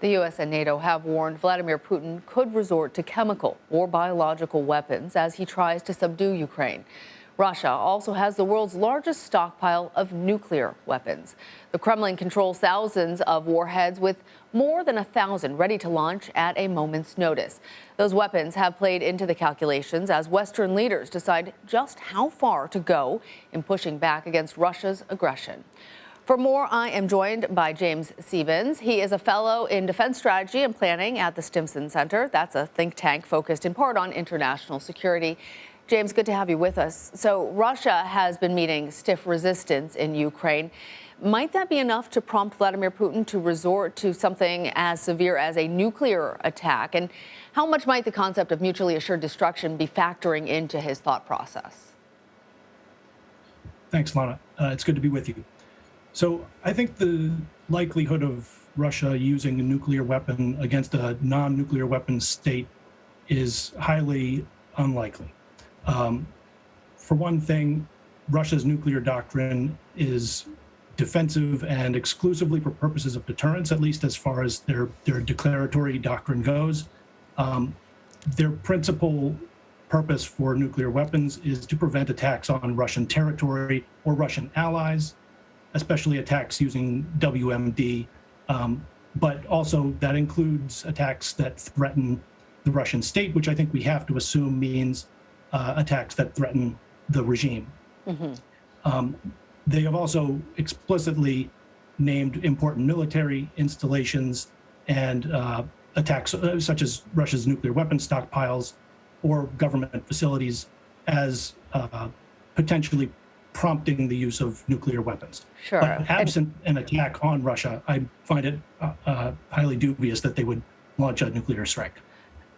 The U.S. and NATO have warned Vladimir Putin could resort to chemical or biological weapons as he tries to subdue Ukraine. Russia also has the world's largest stockpile of nuclear weapons. The Kremlin controls thousands of warheads, with more than 1,000 ready to launch at a moment's notice. Those weapons have played into the calculations as Western leaders decide just how far to go in pushing back against Russia's aggression. For more, I am joined by James Siebens. He is a fellow in defense strategy and planning at the Stimson Center. That's a think tank focused in part on international security. James, good to have you with us. So Russia has been meeting stiff resistance in Ukraine. Might that be enough to prompt Vladimir Putin to resort to something as severe as a nuclear attack? And how much might the concept of mutually assured destruction be factoring into his thought process? Thanks, Lana. It's good to be with you. So I think the likelihood of Russia using a nuclear weapon against a non-nuclear weapon state is highly unlikely. For one thing, Russia's nuclear doctrine is defensive and exclusively for purposes of deterrence, at least as far as their declaratory doctrine goes. Their principal purpose for nuclear weapons is to prevent attacks on Russian territory or Russian allies, especially attacks using WMD, but also that includes attacks that threaten the Russian state, which I think we have to assume means attacks that threaten the regime. Mm-hmm. They have also explicitly named important military installations and attacks such as Russia's nuclear weapon stockpiles or government facilities as potentially prompting the use of nuclear weapons. Sure. But absent an attack on Russia, I find it highly dubious that they would launch a nuclear strike.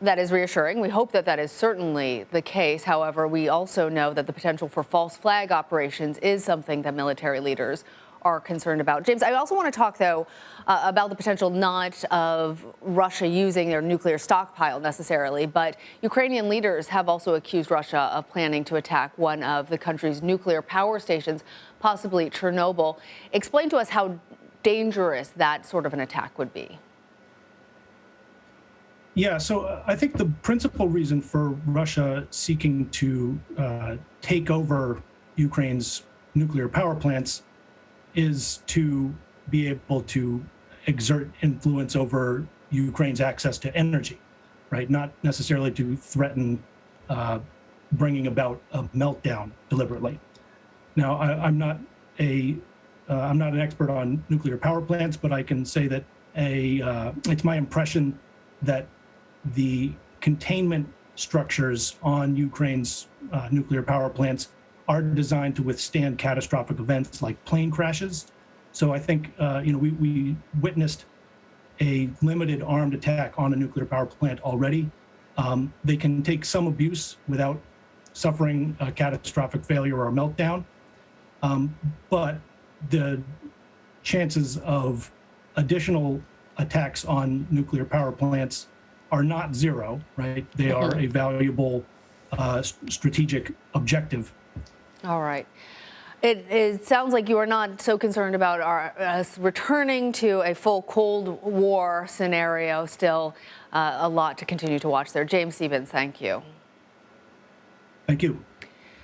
That is reassuring. We hope that that is certainly the case. However, we also know that the potential for false flag operations is something that military leaders are concerned about. James, I also want to talk, though, about the potential not of Russia using their nuclear stockpile necessarily, but Ukrainian leaders have also accused Russia of planning to attack one of the country's nuclear power stations, possibly Chernobyl. Explain to us how dangerous that sort of an attack would be. Yeah, so I think the principal reason for Russia seeking to take over Ukraine's nuclear power plants is to be able to exert influence over Ukraine's access to energy, right? Not necessarily to threaten bringing about a meltdown deliberately. Now, I'm not an expert on nuclear power plants, but I can say that it's my impression that the containment structures on Ukraine's nuclear power plants are designed to withstand catastrophic events like plane crashes. So I think we witnessed a limited armed attack on a nuclear power plant already. They can take some abuse without suffering a catastrophic failure or a meltdown, but the chances of additional attacks on nuclear power plants are not zero, right? They are a valuable strategic objective. All right. It sounds like you are not so concerned about us returning to a full Cold War scenario. Still a lot to continue to watch there. James Siebens, thank you. Thank you.